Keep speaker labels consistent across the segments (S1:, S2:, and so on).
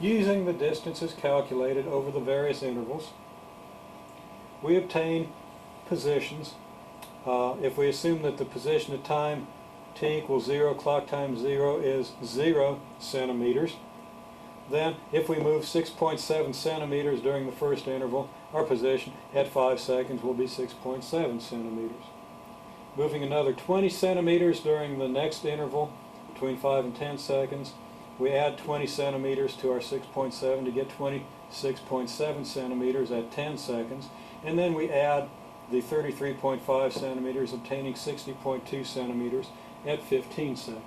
S1: Using the distances calculated over the various intervals, we obtain positions. If we assume that the position at time t equals 0, clock time 0 is 0 centimeters, then if we move 6.7 centimeters during the first interval, our position at 5 seconds will be 6.7 centimeters. Moving another 20 centimeters during the next interval, between 5 and 10 seconds, we add 20 centimeters to our 6.7 to get 26.7 centimeters at 10 seconds, and then we add the 33.5 centimeters, obtaining 60.2 centimeters at 15 seconds.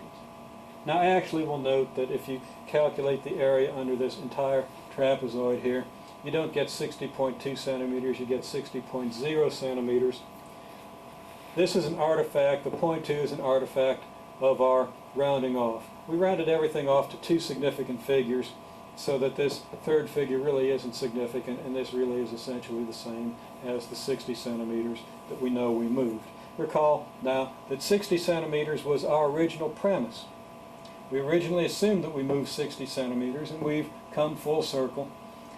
S1: Now actually we'll note that if you calculate the area under this entire trapezoid here, you don't get 60.2 centimeters, you get 60.0 centimeters. This is an artifact, the 0.2 is an artifact of our rounding off. We rounded everything off to two significant figures so that this third figure really isn't significant, and this really is essentially the same as the 60 centimeters that we know we moved. Recall now that 60 centimeters was our original premise. We originally assumed that we moved 60 centimeters, and we've come full circle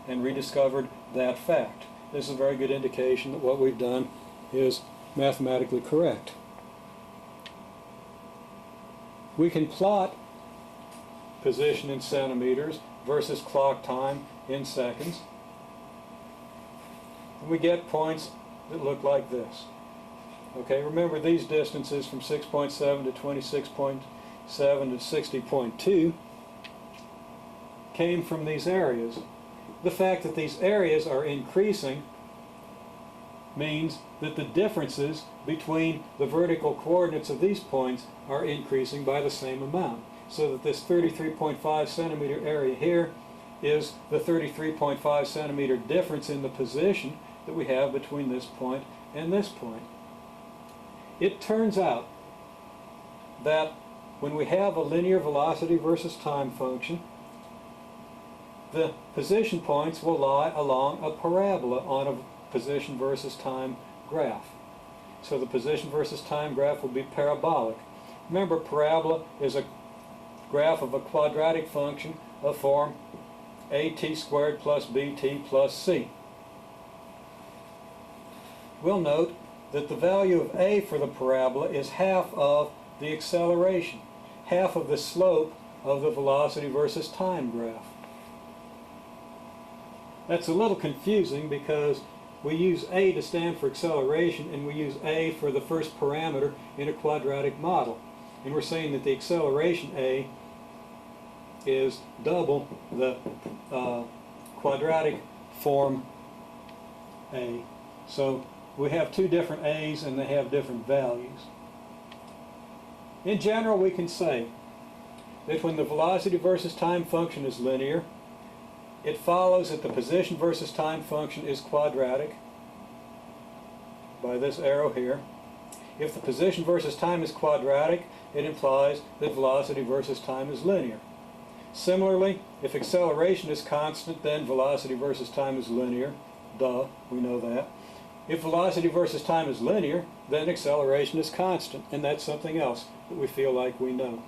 S1: and rediscovered that fact. This is a very good indication that what we've done is mathematically correct. We can plot position in centimeters versus clock time in seconds, and we get points that look like this. Okay, remember these distances from 6.7 to 26.7 to 60.2 came from these areas. The fact that these areas are increasing means that the differences between the vertical coordinates of these points are increasing by the same amount. So that this 33.5 centimeter area here is the 33.5 centimeter difference in the position that we have between this point and this point. It turns out that when we have a linear velocity versus time function, the position points will lie along a parabola on a position versus time graph. So the position versus time graph will be parabolic. Remember, parabola is a graph of a quadratic function of form at squared plus bt plus c. We'll note that the value of a for the parabola is half of the acceleration, half of the slope of the velocity versus time graph. That's a little confusing because we use a to stand for acceleration, and we use a for the first parameter in a quadratic model. And we're saying that the acceleration a is double the quadratic form a. So we have two different a's and they have different values. In general, we can say that when the velocity versus time function is linear, it follows that the position versus time function is quadratic by this arrow here. If the position versus time is quadratic, it implies that velocity versus time is linear. Similarly, if acceleration is constant, then velocity versus time is linear. Duh, we know that. If velocity versus time is linear, then acceleration is constant, and that's something else that we feel like we know.